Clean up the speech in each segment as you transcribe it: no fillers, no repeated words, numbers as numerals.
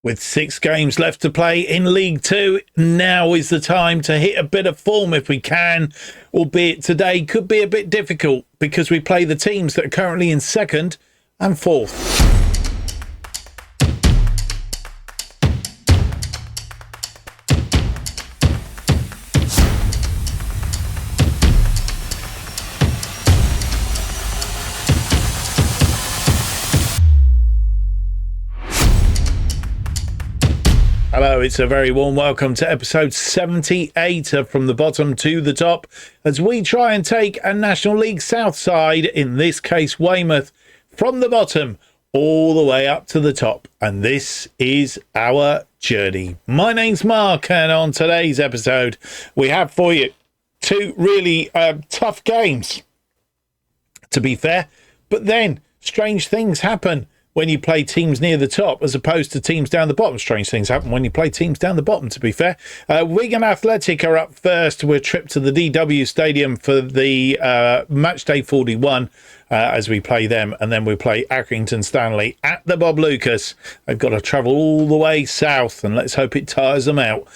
With 6 games left to play in League Two, now is the time to hit a bit of form if we can, albeit today could be a bit difficult because we play the teams that are currently in 2nd and 4th. Hello, it's a very warm welcome to episode 78 of From the Bottom to the Top as we try and take a National League South side, in this case Weymouth, from the bottom all the way up to the top. And this is our journey. My name's Mark, and on today's episode we have for you 2 really tough games, to be fair, but then strange things happen when you play teams near the top as opposed to teams down the bottom. Strange things happen when you play teams down the bottom, to be fair. Wigan Athletic are up first. We're tripped to the DW Stadium for the match day 41 as we play them. And then we play Accrington Stanley at the Bob Lucas. They've got to travel all the way south, and let's hope it tires them out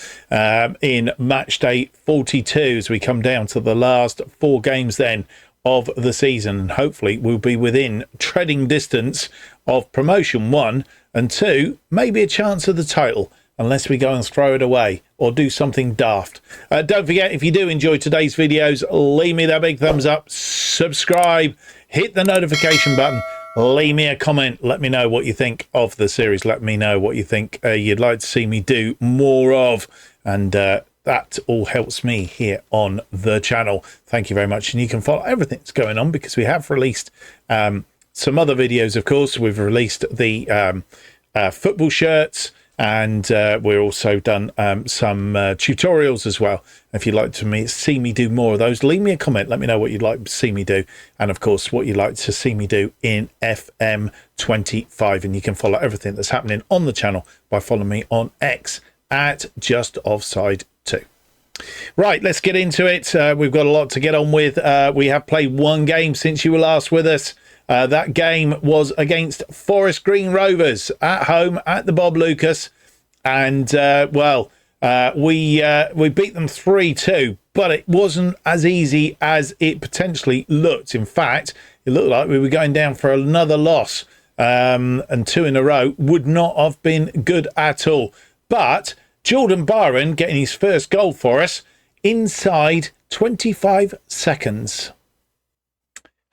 in match day 42 as we come down to the last 4 games then of the season, and hopefully we'll be within treading distance of promotion 1 and 2, maybe a chance of the title, unless we go and throw it away or do something daft. Don't forget, if you do enjoy today's videos, leave me that big thumbs up, subscribe, hit the notification button, leave me a comment, let me know what you think of the series, let me know what you think you'd like to see me do more of, and that all helps me here on the channel. Thank you very much. And you can follow everything that's going on because we have released some other videos, of course. We've released the football shirts, and we're also done some tutorials as well. If you'd like to see me do more of those, leave me a comment. Let me know what you'd like to see me do. And, of course, what you'd like to see me do in FM25. And you can follow everything that's happening on the channel by following me on X at JustOffsideFM. Right, let's get into it. We've got a lot to get on with. We have played 1 game since you were last with us. That game was against Forest Green Rovers at home at the Bob Lucas, and we beat them 3-2, but it wasn't as easy as it potentially looked. In fact, it looked like we were going down for another loss, and 2 in a row would not have been good at all. But Jordan Byron getting his first goal for us inside 25 seconds.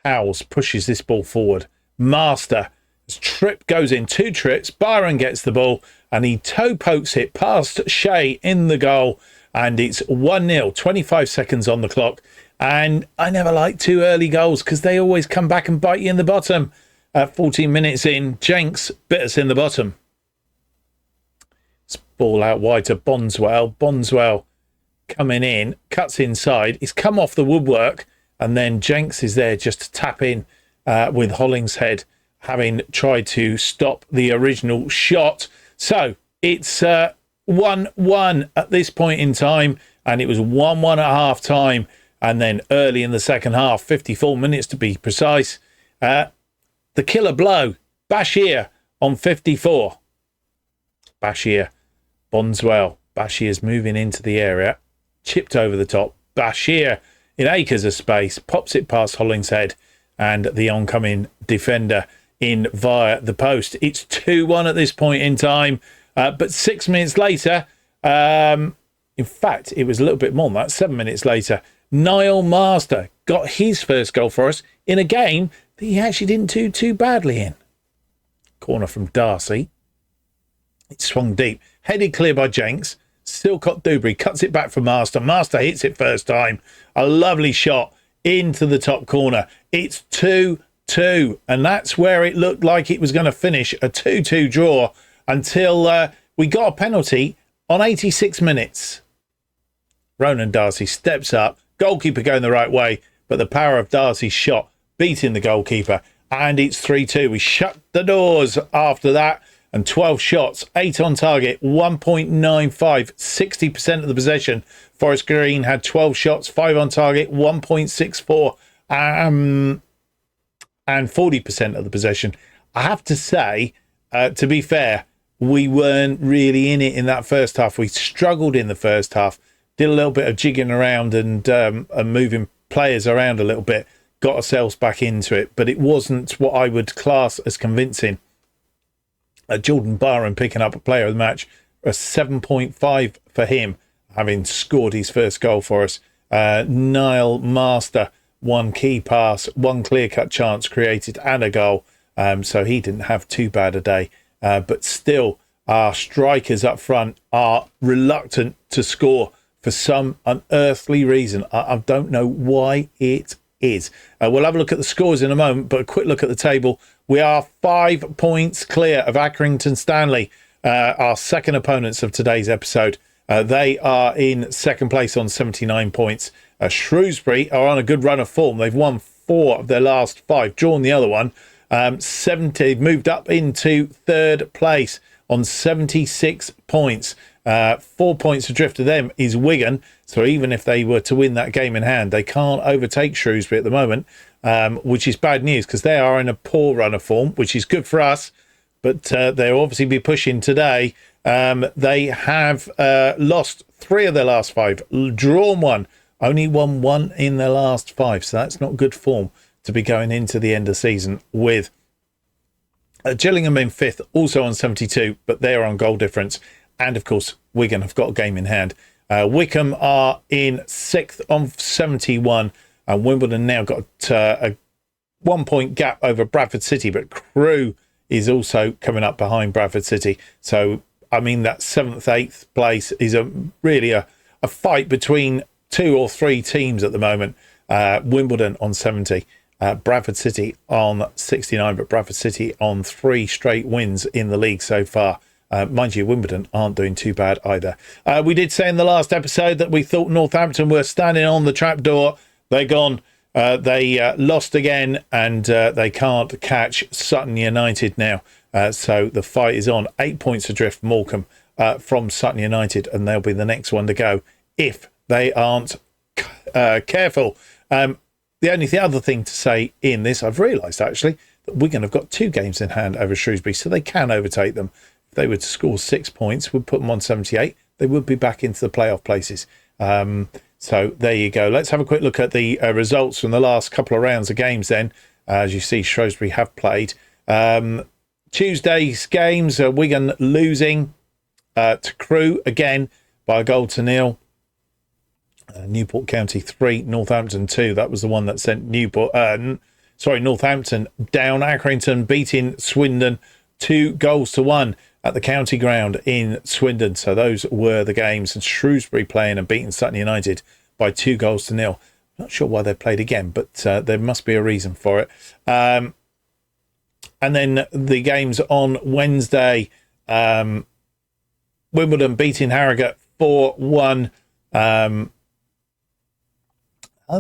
Howells pushes this ball forward. Master, his trip goes in, 2 trips. Byron gets the ball and he toe pokes it past Shea in the goal. And it's 1-0, 25 seconds on the clock. And I never like too early goals because they always come back and bite you in the bottom. 14 minutes in, Jenks bit us in the bottom. Ball out wide to Bondswell. Bondswell coming in, cuts inside. He's come off the woodwork, and then Jenks is there just to tap in with Hollingshead, having tried to stop the original shot. So it's 1-1 at this point in time, and it was 1-1 at half time. And then early in the second half, 54 minutes to be precise, the killer blow, Bashir on 54. Bashir. Bondswell. Bashir's moving into the area. Chipped over the top. Bashir in acres of space. Pops it past Hollingshead. And the oncoming defender in via the post. It's 2-1 at this point in time. But 6 minutes later, in fact, it was a little bit more than that. 7 minutes later, Niall Master got his first goal for us in a game that he actually didn't do too badly in. Corner from Darcy. It swung deep. Headed clear by Jenks. Silcott Dubry cuts it back for Master. Master hits it first time. A lovely shot into the top corner. It's 2-2. And that's where it looked like it was going to finish a 2-2 draw until we got a penalty on 86 minutes. Ronan Darcy steps up. Goalkeeper going the right way. But the power of Darcy's shot beating the goalkeeper. And it's 3-2. We shut the doors after that. And 12 shots, 8 on target, 1.95, 60% of the possession. Forest Green had 12 shots, 5 on target, 1.64, and 40% of the possession. I have to say, to be fair, we weren't really in it in that first half. We struggled in the first half, did a little bit of jigging around and moving players around a little bit, got ourselves back into it, but it wasn't what I would class as convincing. Jordan Barham picking up a player of the match, a 7.5 for him, having scored his first goal for us. Niall Master, one key pass, one clear-cut chance created and a goal. So he didn't have too bad a day. But still, our strikers up front are reluctant to score for some unearthly reason. I don't know why it is. We'll have a look at the scores in a moment, but a quick look at the table. We are 5 points clear of Accrington Stanley, our second opponents of today's episode. They are in second place on 79 points. Shrewsbury are on a good run of form. They've won 4 of their last 5, drawn the other one. 70, moved up into third place on 76 points. 4 points adrift of them is Wigan. So even if they were to win that game in hand, they can't overtake Shrewsbury at the moment, which is bad news because they are in a poor run of form, which is good for us. But they'll obviously be pushing today. They have lost 3 of their last 5, drawn 1, only won 1 in their last 5. So that's not good form to be going into the end of season with. Gillingham in 5th, also on 72, but they are on goal difference. And of course, Wigan have got a game in hand. Wycombe are in 6th on 71. And Wimbledon now got a 1 point gap over Bradford City, but Crewe is also coming up behind Bradford City. So, I mean, that 7th, 8th place is really a fight between 2 or 3 teams at the moment. Wimbledon on 70. Bradford City on 69, but Bradford City on 3 straight wins in the league so far. Mind you, Wimbledon aren't doing too bad either. We did say in the last episode that we thought Northampton were standing on the trapdoor. They're gone. They lost again, and they can't catch Sutton United now. So the fight is on. 8 points adrift, Morecambe, from Sutton United, and they'll be the next one to go if they aren't careful. The only other thing to say in this, I've realised actually, that Wigan have got 2 games in hand over Shrewsbury, so they can overtake them. If they were to score 6 points, would put them on 78. They would be back into the playoff places. So there you go. Let's have a quick look at the results from the last couple of rounds of games then. As you see, Shrewsbury have played. Tuesday's games, Wigan losing to Crewe again by 1-0. Newport County 3, Northampton 2. That was the one that sent Northampton down. Accrington beating Swindon 2-1 at the county ground in Swindon. So those were the games. And Shrewsbury playing and beating Sutton United by 2-0. Not sure why they played again, but there must be a reason for it. And then the games on Wednesday, Wimbledon beating Harrogate 4-1.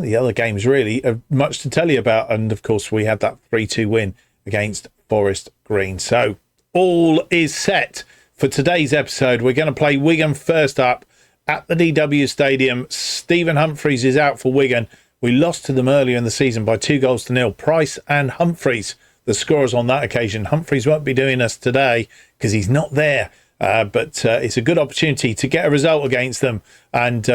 The other games really have much to tell you about. And of course, we had that 3-2 win against Forest Green. So all is set for today's episode. We're going to play Wigan first up at the DW Stadium. Stephen Humphreys is out for Wigan. We lost to them earlier in the season by 2-0. Price and Humphreys, the scorers on that occasion. Humphreys won't be doing us today because he's not there. But it's a good opportunity to get a result against them and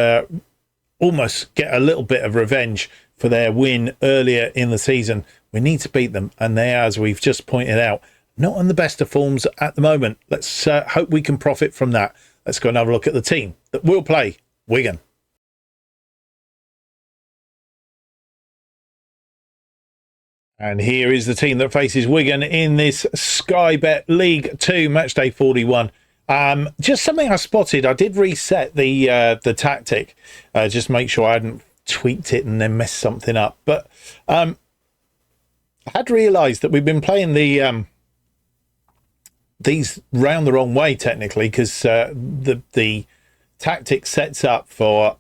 almost get a little bit of revenge for their win earlier in the season. We need to beat them, and they are, as we've just pointed out, not on the best of forms at the moment. Let's hope we can profit from that. Let's go and have a look at the team that will play Wigan. And here is the team that faces Wigan in this Sky Bet League 2 Matchday 41. Just something I spotted. I did reset the tactic, just make sure I hadn't tweaked it and then messed something up. But I had realised that we've been playing these round the wrong way technically, because the tactic sets up for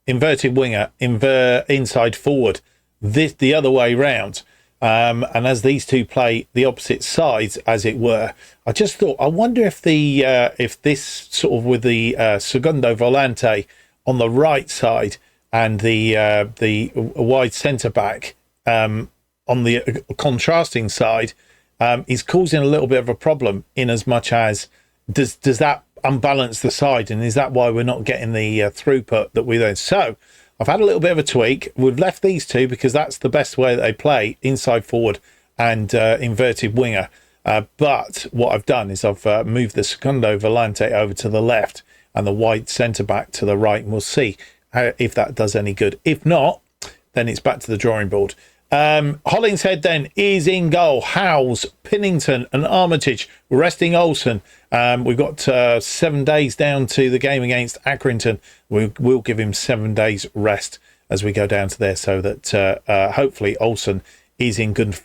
inverted winger, inside forward, the other way round. And as these two play the opposite sides, as it were, I just thought, I wonder if this sort of with the Segundo Volante on the right side and the wide centre back on the contrasting side, is causing a little bit of a problem in as much as does that unbalance the side, and is that why we're not getting the throughput that we then? So I've had a little bit of a tweak. We've left these two because that's the best way that they play, inside forward and inverted winger. But what I've done is I've moved the Secundo Volante over to the left and the wide centre back to the right, and we'll see if that does any good. If not, then it's back to the drawing board. Hollingshead then is in goal. Howes, Pennington and Armitage resting Olsen. We've got 7 days down to the game against Accrington. We'll give him 7 days rest as we go down to there, so that hopefully Olsen is in good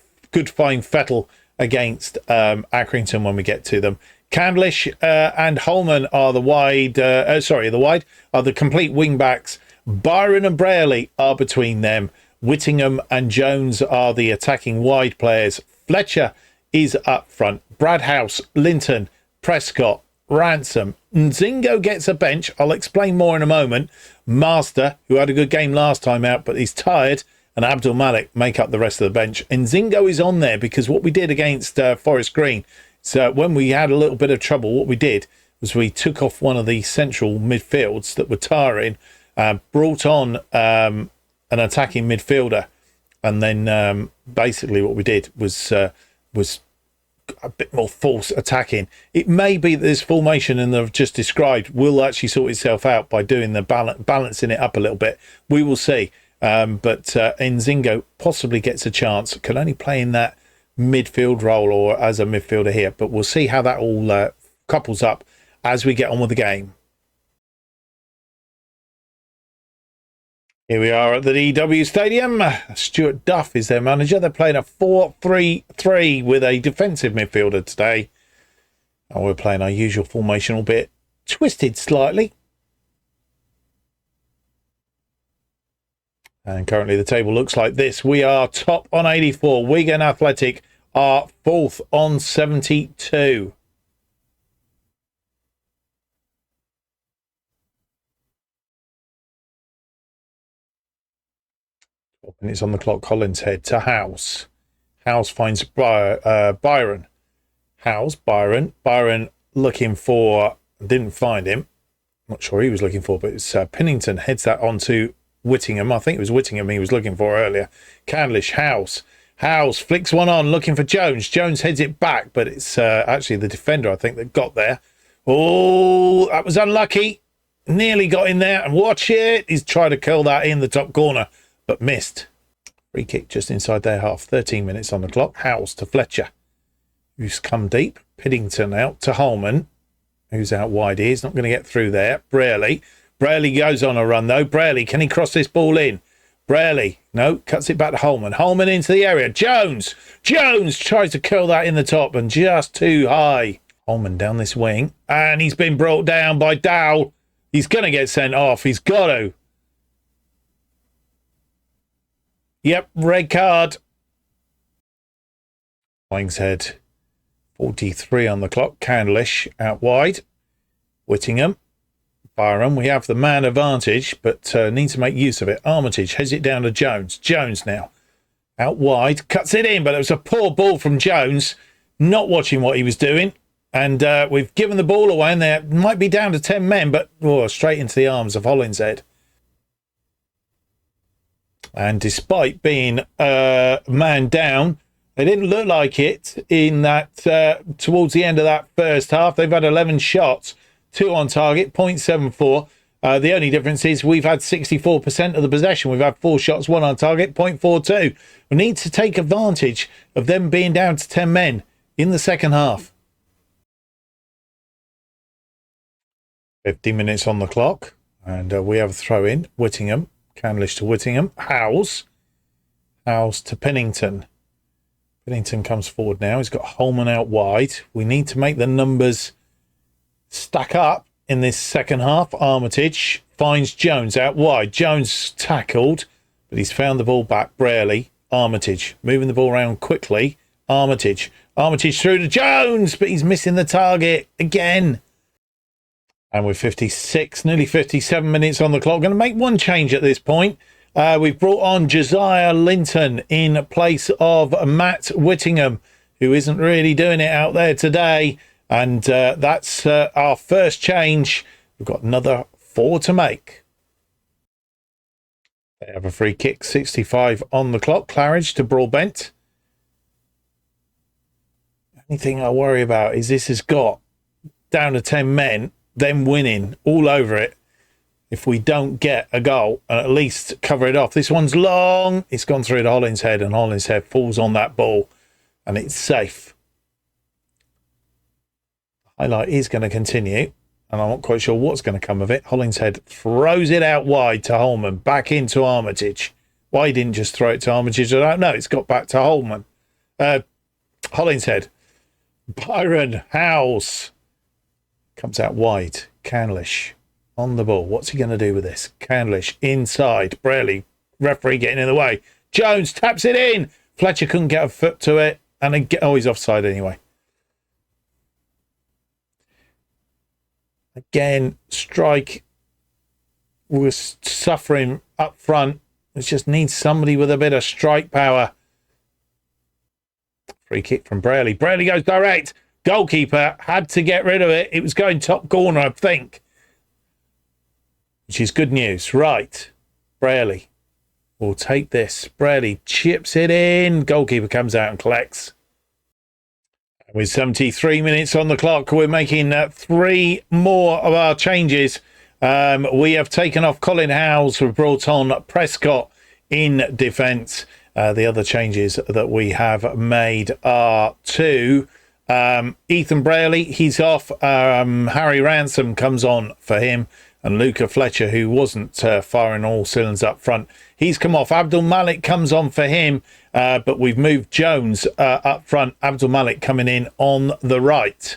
fine fettle against Accrington when we get to them. Candlish and Holman are the wide are the complete wing backs. Byron and Braley are between them. Whittingham and Jones are the attacking wide players. Fletcher is up front. Bradhouse, Linton, Prescott, Ransom. Nzingo gets a bench. I'll explain more in a moment. Master, who had a good game last time out, but he's tired, and Abdul Malik make up the rest of the bench. Nzingo is on there because what we did against Forest Green, so when we had a little bit of trouble, what we did was we took off one of the central midfields that were tiring, brought on an attacking midfielder, and then basically what we did was a bit more false attacking. It may be that this formation and I've just described will actually sort itself out by doing the balancing it up a little bit. We will see. But Nzingo possibly gets a chance. Can only play in that midfield role or as a midfielder here, but we'll see how that all couples up as we get on with the game. Here we are at the DW Stadium. Stuart Duff is their manager. They're playing a 4-3-3 with a defensive midfielder today. And we're playing our usual formation, albeit twisted slightly. And currently the table looks like this. We are top on 84. Wigan Athletic are fourth on 72. And it's on the clock. Hollingshead to Howes. Howes finds Byron. Howes, Byron. Byron looking for, didn't find him. Not sure he was looking for, but it's Pennington heads that on to Whittingham. I think it was Whittingham he was looking for earlier. Candlish, Howes. Howes flicks one on, looking for Jones. Jones heads it back, but it's actually the defender, I think, that got there. Oh, that was unlucky. Nearly got in there, and watch it. He's tried to curl that in the top corner, but missed. Free kick just inside their half. 13 minutes on the clock. Howes to Fletcher, who's come deep. Piddington out to Holman, who's out wide here. He's not going to get through there. Braley goes on a run, though. Braley, can he cross this ball in? Braley, no, cuts it back to Holman. Holman into the area. Jones tries to curl that in the top and just too high. Holman down this wing, and he's been brought down by Dow. He's going to get sent off. He's got to. Yep, red card. Hollingshead, 43 on the clock. Candlish out wide. Whittingham. Byron, we have the man advantage, but need to make use of it. Armitage heads it down to Jones. Jones now out wide, cuts it in, but it was a poor ball from Jones, not watching what he was doing. And we've given the ball away, and they might be down to 10 men, but straight into the arms of Hollingshead. And despite being man down, they didn't look like it in that towards the end of that first half. They've had 11 shots. 2 on target, 0.74. The only difference is we've had 64% of the possession. We've had 4 shots, 1 on target, 0.42. We need to take advantage of them being down to 10 men in the second half. 50 minutes on the clock. And we have a throw in. Whittingham. Candlish to Whittingham. Howes to Pennington. Pennington comes forward now. He's got Holman out wide. We need to make the numbers stack up in this second half. Armitage finds Jones out wide. Jones tackled, but he's found the ball back. Braley, Armitage moving the ball around quickly. Armitage through to Jones, but he's missing the target again. And with 56, nearly 57 minutes on the clock, going to make one change at this point. We've brought on Josiah Linton in place of Matt Whittingham, who isn't really doing it out there today. And that's our first change. We've got another 4 to make. They have a free kick, 65 on the clock. Claridge to Broadbent. Only thing I worry about is this has got down to 10 men, them winning all over it. If we don't get a goal and at least cover it off. This one's long. It's gone through to Hollinshead, and Hollinshead falls on that ball, and it's safe. The highlight is going to continue, and I'm not quite sure what's going to come of it. Hollinshead throws it out wide to Holman, back into Armitage. Why he didn't just throw it to Armitage, I don't know. It's got back to Holman. Hollinshead. Byron Howes comes out wide. Canlish on the ball. What's he going to do with this? Canlish inside. Braley, referee getting in the way. Jones taps it in. Fletcher couldn't get a foot to it. And then he's offside anyway. Again, Strike was suffering up front. It just needs somebody with a bit of strike power. Free kick from Braley. Braley goes direct. Goalkeeper had to get rid of it. It was going top corner, I think. Which is good news. Right. Braley will take this. Braley chips it in. Goalkeeper comes out and collects. With 73 minutes on the clock, we're making 3 more of our changes. We have taken off Colin Howes. We've brought on Prescott in defence. The other changes that we have made are 2. Ethan Braley, he's off. Harry Ransom comes on for him. And Luca Fletcher, who wasn't firing all cylinders up front, he's come off. Abdul Malik comes on for him. But we've moved Jones up front. Abdul Malik coming in on the right.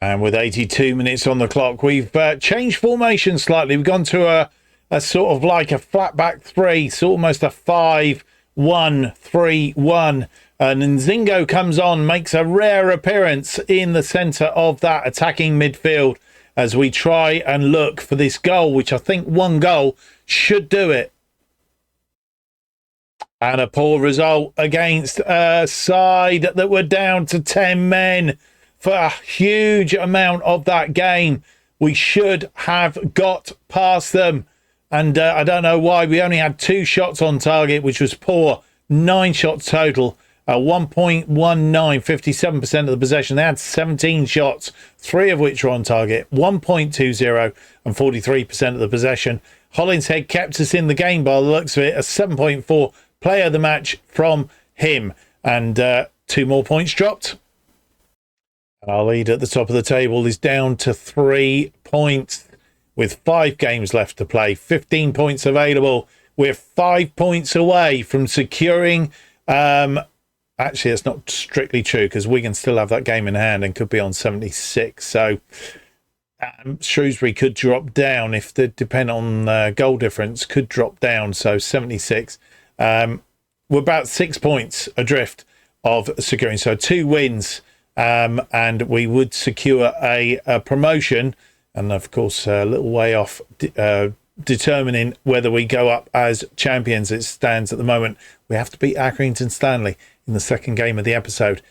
And with 82 minutes on the clock, we've changed formation slightly. We've gone to a sort of like a flat back 3, so almost a 5-1-3-1. And Nzingo comes on, makes a rare appearance in the centre of that attacking midfield as we try and look for this goal, which I think one goal should do it. And a poor result against a side that were down to 10 men for a huge amount of that game. We should have got past them. And I don't know why. We only had 2 shots on target, which was poor. 9 shots total. 1.19, 57% of the possession. They had 17 shots, 3 of which were on target. 1.20 and 43% of the possession. Hollinshead kept us in the game by the looks of it. A 7.4 player of the match from him. And 2 more points dropped. Our lead at the top of the table is down to 3 points with 5 games left to play. 15 points available. We're 5 points away from securing... actually, it's not strictly true because Wigan still have that game in hand and could be on 76. So Shrewsbury could drop down if they depend on goal difference, could drop down. So 76. We're about 6 points adrift of securing. So 2 wins and we would secure a promotion. And of course, a little way off determining whether we go up as champions. It stands at the moment. We have to beat Accrington Stanley in the second game of the episode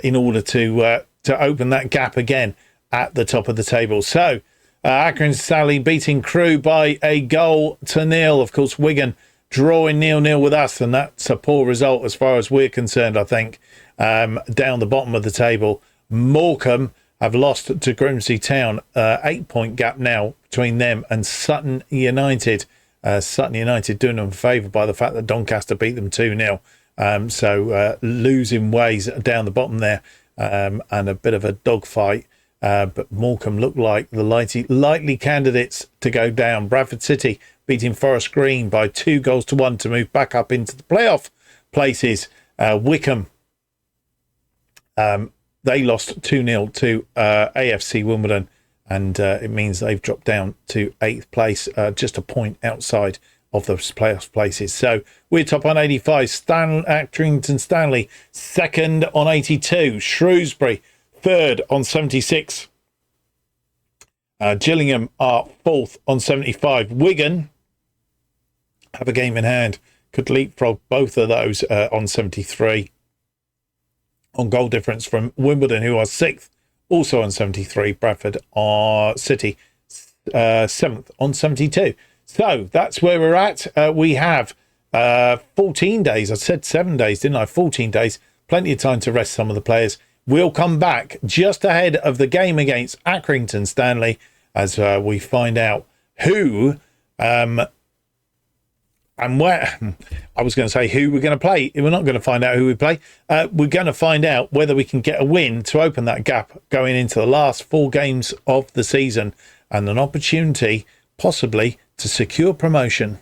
in order to open that gap again at the top of the table. So Accrington Stanley beating Crewe by 1-0. Of course, Wigan drawing 0-0 with us, and that's a poor result as far as we're concerned, I think. Down the bottom of the table, Morecambe have lost to Grimsby Town. 8-point gap now between them and Sutton United. Sutton United doing them a favour by the fact that Doncaster beat them 2-0. So losing ways down the bottom there and a bit of a dogfight. But Morecambe look like the likely candidates to go down. Bradford City beating Forest Green by 2-1 to move back up into the playoff places. Wickham, they lost 2-0 to AFC Wimbledon, and it means they've dropped down to 8th place, just a point outside of those playoff places. So we're top on 85. Accrington Stanley second on 82. Shrewsbury third on 76. Gillingham are fourth on 75. Wigan have a game in hand. Could leapfrog both of those on 73. on goal difference from Wimbledon, who are 6th, also on 73. Bradford are City 7th on 72. So that's where we're at. We have 14 days. I said 7 days, didn't I? 14 days. Plenty of time to rest some of the players. We'll come back just ahead of the game against Accrington Stanley as we find out who and where. I was going to say who we're going to play. We're not going to find out who we play. We're going to find out whether we can get a win to open that gap going into the last 4 games of the season and an opportunity possibly to secure promotion.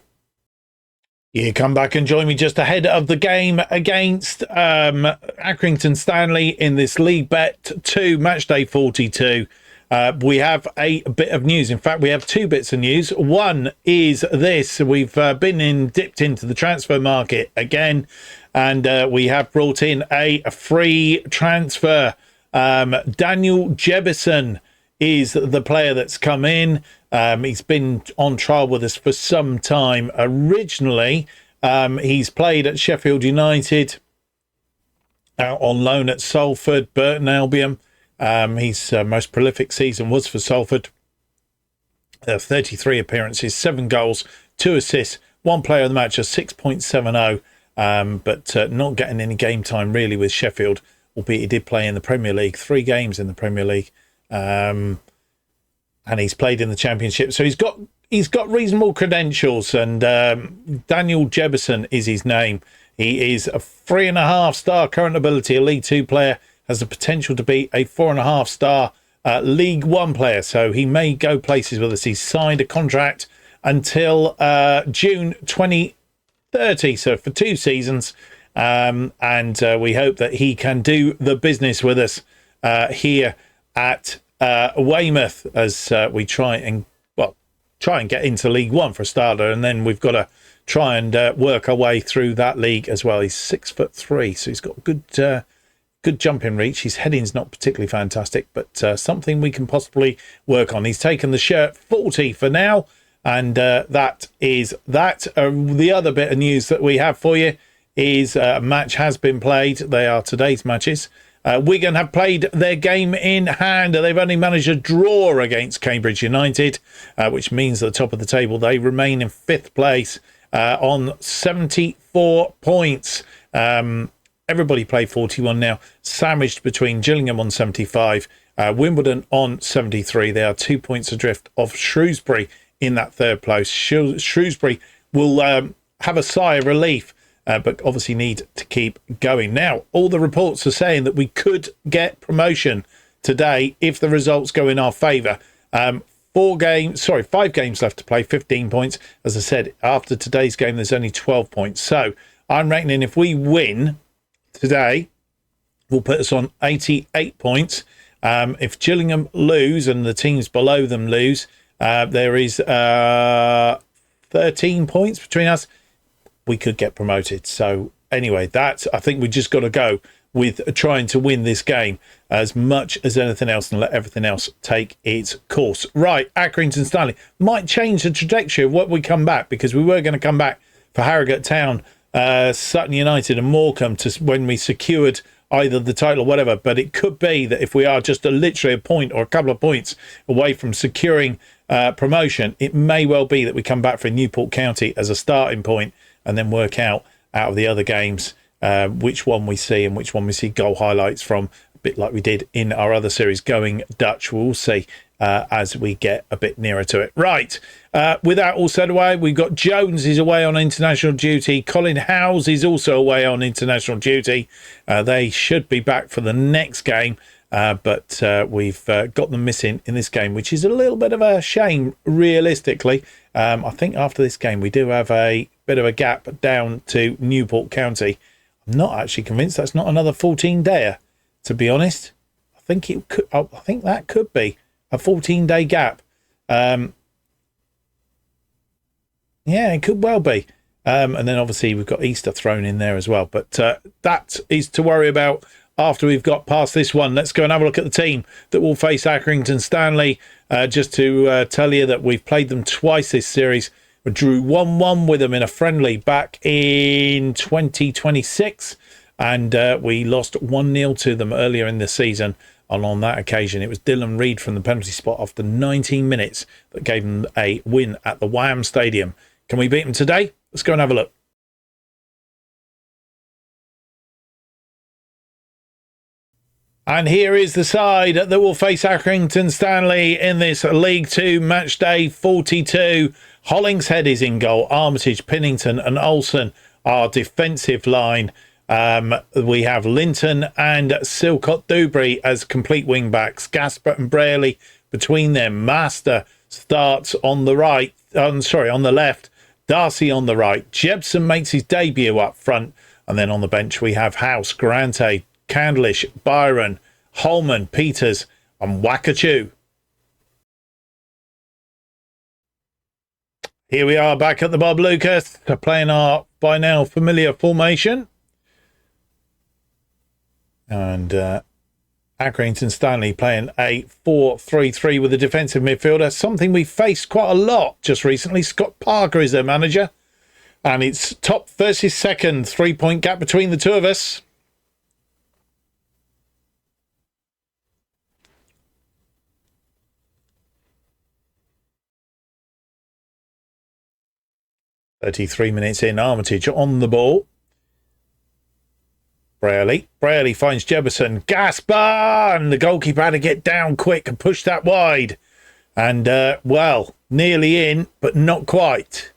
You come back and join me just ahead of the game against Accrington Stanley in this League Bet 2 Matchday 42. We have a bit of news. In fact, we have 2 bits of news. One is this. We've been dipped into the transfer market again, and we have brought in a free transfer. Daniel Jebison is the player that's come in. He's been on trial with us for some time. Originally, he's played at Sheffield United, out on loan at Salford, Burton Albion. His most prolific season was for Salford. 33 appearances, 7 goals, 2 assists, 1 player of the match, a 6.70, but not getting any game time really with Sheffield, albeit he did play in the Premier League, 3 games in the Premier League, and he's played in the Championship. So he's got reasonable credentials, and Daniel Jebison is his name. He is a 3.5-star current ability, a League 2 player, has the potential to be a 4.5-star League 1 player. So he may go places with us. He's signed a contract until June 2030, so for 2 seasons. And we hope that he can do the business with us here at Weymouth as we try and get into League 1 for a starter, and then we've got to try and work our way through that league as well. He's 6'3", so he's got good jumping reach. His heading's not particularly fantastic, but something we can possibly work on. He's taken the shirt 40 for now, and that is that. The other bit of news that we have for you is a match has been played. They are today's matches. Wigan have played their game in hand. They've only managed a draw against Cambridge United, which means at the top of the table they remain in 5th place on 74 points. Everybody play 41 now, sandwiched between Gillingham on 75, Wimbledon on 73. They are 2 points adrift of Shrewsbury in that 3rd place. Shrewsbury will have a sigh of relief, but obviously need to keep going. Now, all the reports are saying that we could get promotion today if the results go in our favour. 5 games left to play, 15 points. As I said, after today's game, there's only 12 points. So I'm reckoning if we win today, will put us on 88 points. If Gillingham lose and the teams below them lose, there is 13 points between us. We could get promoted. So anyway, I think we just got to go with trying to win this game as much as anything else and let everything else take its course. Right, Accrington Stanley might change the trajectory of what we come back, because we were going to come back for Harrogate Town, Sutton United and Morecambe to when we secured either the title or whatever, but it could be that if we are just literally a point or a couple of points away from securing promotion, it may well be that we come back for Newport County as a starting point and then work out of the other games which one we see and which one we see goal highlights from, a bit like we did in our other series going Dutch. We'll see as we get a bit nearer to it. Right, with that all said away, we've got Jones is away on international duty. Colin Howes is also away on international duty. They should be back for the next game, but we've got them missing in this game, which is a little bit of a shame, realistically. I think after this game, we do have a bit of a gap down to Newport County. I'm not actually convinced that's not another 14-dayer, to be honest. I think it could. I think that could be a 14-day gap. Yeah, it could well be. And then obviously we've got Easter thrown in there as well. But that is to worry about after we've got past this one. Let's go and have a look at the team that will face Accrington Stanley. Just to tell you that we've played them twice this series. We drew 1-1 with them in a friendly back in 2026. and we lost 1-0 to them earlier in the season. And on that occasion, it was Dylan Reid from the penalty spot after 19 minutes that gave them a win at the Wham Stadium. Can we beat them today? Let's go and have a look. And here is the side that will face Accrington Stanley in this League 2 match day 42. Hollingshead is in goal. Armitage, Pennington and Olsen are defensive line. We have Linton and Silcott Dewberry as complete wing backs. Gasper and Braley between them. Master starts on the right. On the left. Darcy on the right. Jebson makes his debut up front. And then on the bench we have House, Garante, Candlish, Byron, Holman, Peters and Wakachu. Here we are back at the Bob Lucas, playing our by now familiar formation. And Accrington Stanley playing a 4-3-3 with a defensive midfielder, something we faced quite a lot just recently. Scott Parker is their manager. And it's top versus second, 3-point gap between the two of us. "33 minutes in, Armitage on the ball. Braley finds Jefferson. Gasper! And the goalkeeper had to get down quick and push that wide. And, nearly in, but not quite.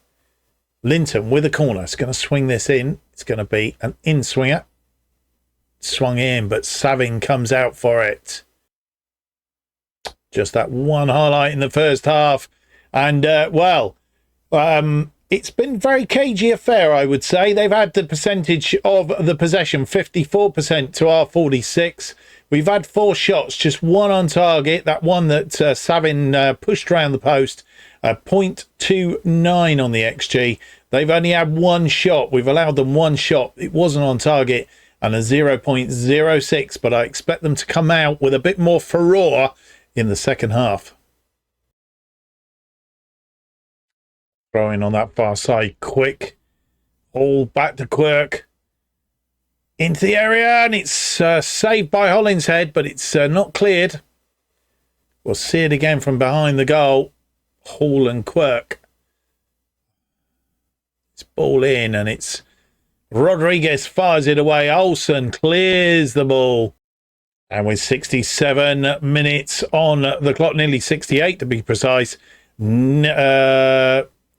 Linton with a corner. It's going to swing this in. It's going to be an in-swinger. Swung in, but Savin comes out for it. Just that one highlight in the first half. And, it's been a very cagey affair, I would say. They've had the percentage of the possession, 54% to our 46. We've had 4 shots, just one on target. That one that Savin pushed around the post, 0.29 on the XG. They've only had 1 shot. We've allowed them 1 shot. It wasn't on target, and a 0.06. But I expect them to come out with a bit more furore in the second half. Throwing on that far side, quick. All back to Quirk. Into the area, and it's saved by Hollingshead, but it's not cleared. We'll see it again from behind the goal. Hall and Quirk. It's ball in, and it's Rodriguez fires it away. Olsen clears the ball. And with 67 minutes on the clock, nearly 68 to be precise,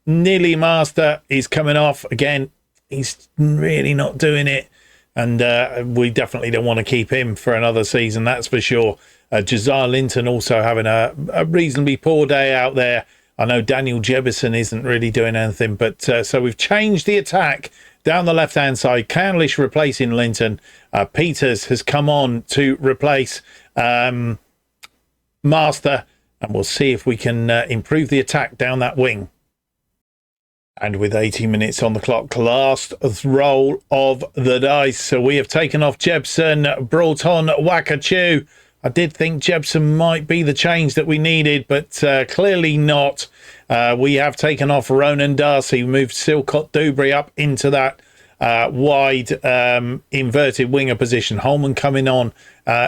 Nearly Master is coming off again. He's really not doing it, and we definitely don't want to keep him for another season, that's for sure. Jazar Linton also having a reasonably poor day out there. I know Daniel Jebison isn't really doing anything, but so we've changed the attack down the left hand side. Candlish replacing Linton. Peters has come on to replace Master, and we'll see if we can improve the attack down that wing. And with 80 minutes on the clock, last roll of the dice. So we have taken off Jebson, brought on Wakachu. I did think Jebson might be the change that we needed, but clearly not. We have taken off Ronan Darcy, moved Silcott Dewberry up into that wide inverted winger position. Holman coming on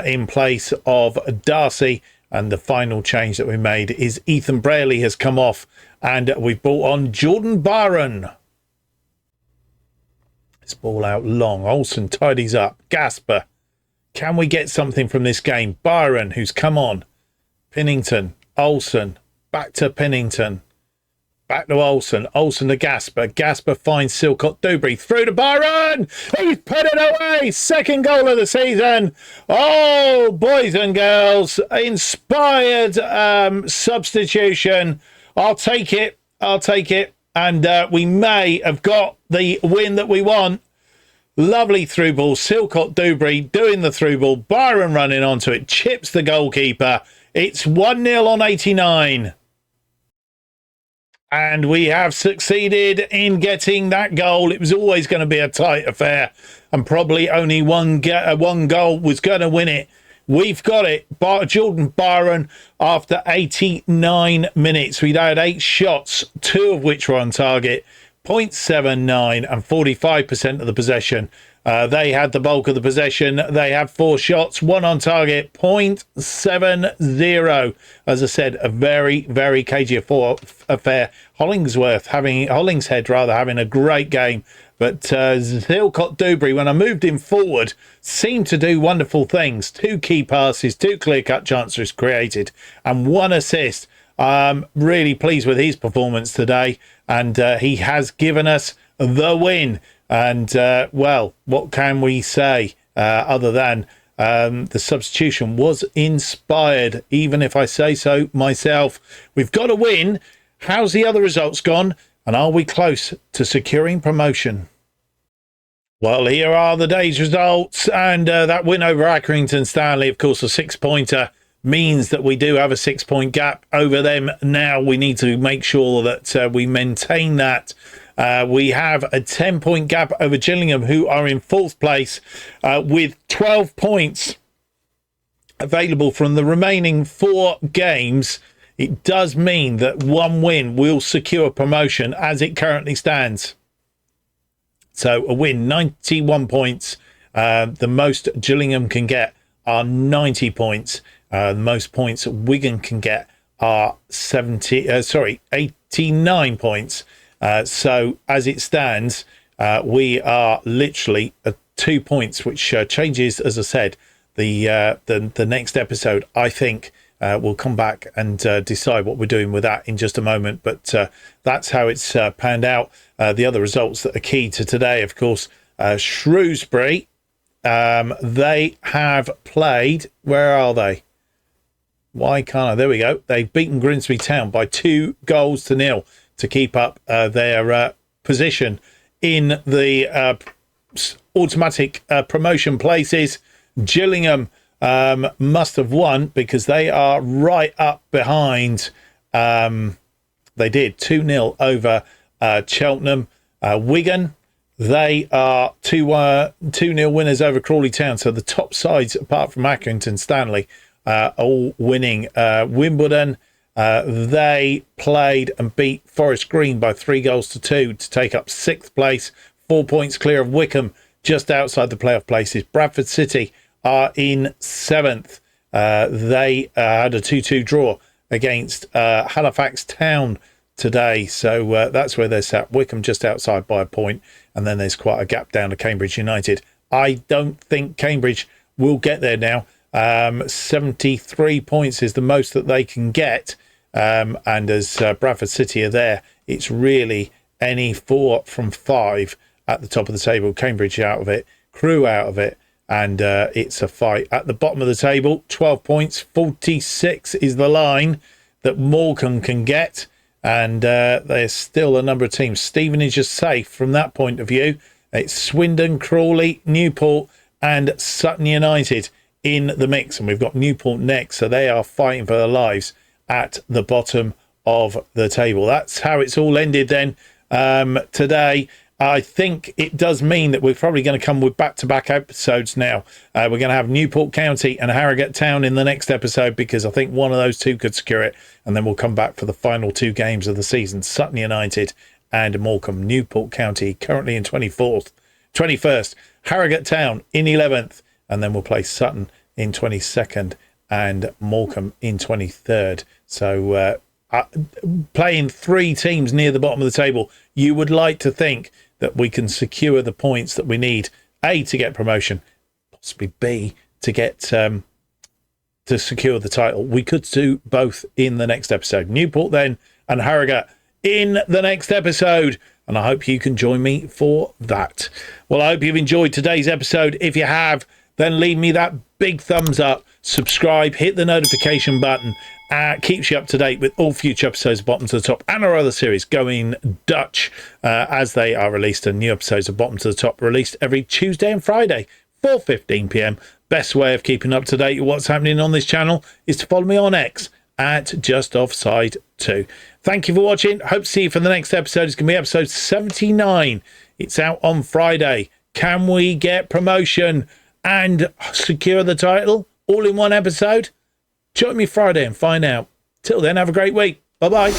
in place of Darcy. And the final change that we made is Ethan Braley has come off, and we've brought on Jordan Byron. This ball out long. Olsen tidies up. Gasper. Can we get something from this game? Byron, who's come on. Pennington. Olsen. Back to Pennington. Back to Olsen. Olsen to Gasper. Gasper finds Silcott Dewberry. Through to Byron. He's put it away. Second goal of the season. Oh, boys and girls. Inspired substitution. I'll take it. And we may have got the win that we want. Lovely through ball. Silcott Dewberry doing the through ball. Byron running onto it. Chips the goalkeeper. It's 1-0 on 89. And we have succeeded in getting that goal. It was always going to be a tight affair, and probably only one goal was going to win it. We've got it. Jordan Byron, after 89 minutes. We'd had 8 shots, 2 of which were on target. 0.79 and 45% of the possession. They had the bulk of the possession. They had 4 shots, 1 on target, 0.70. As I said, a very, very cagey affair. Hollingshead having a great game. But Zilcott Dewberry, when I moved him forward, seemed to do wonderful things. 2 key passes, 2 clear-cut chances created, and 1 assist. Really pleased with his performance today, and he has given us the win. And, well, what can we say other than the substitution was inspired, even if I say so myself. We've got a win. How's the other results gone? And are we close to securing promotion? Well, here are the day's results. And that win over Accrington Stanley, of course, a 6-pointer, means that we do have a 6-point gap over them. Now we need to make sure that we maintain that. We have a 10-point gap over Gillingham, who are in 4th place with 12 points available from the remaining 4 games. It does mean that 1 win will secure promotion as it currently stands. So a win, 91 points. The most Gillingham can get are 90 points. The most points Wigan can get are 89 points. So as it stands, we are literally at 2 points, which changes, as I said, the next episode. I think we'll come back and decide what we're doing with that in just a moment. But that's how it's panned out. The other results that are key to today, of course, Shrewsbury. They have played. Where are they? Why can't I? There we go. They've beaten Grimsby Town by 2-0 to keep up their position in the automatic promotion places. Gillingham must have won because they are right up behind. They did 2-0 over Cheltenham. Wigan, they are 2-0 winners over Crawley Town. So the top sides, apart from Accrington Stanley, all winning. Wimbledon, they played and beat Forest Green by 3-2 to take up 6th place, 4 points clear of Wickham, just outside the playoff places. Bradford City are in 7th. They had a 2-2 draw against Halifax Town today, so that's where they're sat. Wickham just outside by a point, and then there's quite a gap down to Cambridge United. I don't think Cambridge will get there now. 73 points is the most that they can get, and as Bradford City are there, it's really any 4 from 5 at the top of the table. Cambridge out of it, Crewe out of it, and it's a fight at the bottom of the table. 12 points, 46 is the line that Morecambe can get, and there's still a number of teams. Stevenage is safe from that point of view. It's Swindon, Crawley, Newport and Sutton United in the mix, and we've got Newport next, so they are fighting for their lives at the bottom of the table. That's how it's all ended then today. I think it does mean that we're probably going to come with back-to-back episodes now. We're going to have Newport County and Harrogate Town in the next episode, because I think one of those two could secure it, and then we'll come back for the final 2 games of the season. Sutton United and Morecambe. Newport County currently in 21st, Harrogate Town in 11th, and then we'll play Sutton in 22nd and Morecambe in 23rd. So playing 3 teams near the bottom of the table, you would like to think that we can secure the points that we need, A, to get promotion, possibly B, to get to secure the title. We could do both in the next episode. Newport then and Harrogate in the next episode, and I hope you can join me for that. Well, I hope you've enjoyed today's episode. If you have, then leave me that big thumbs up, subscribe, hit the notification button. Keeps you up to date with all future episodes of Bottom to the Top and our other series going Dutch as they are released. And new episodes of Bottom to the Top released every Tuesday and Friday, 4:15 p.m. Best way of keeping up to date with what's happening on this channel is to follow me on X at JustOffsideFM. Thank you for watching. Hope to see you for the next episode. It's going to be episode 79. It's out on Friday. Can we get promotion and secure the title all in one episode? Join me Friday and find out. Till then, have a great week. Bye-bye.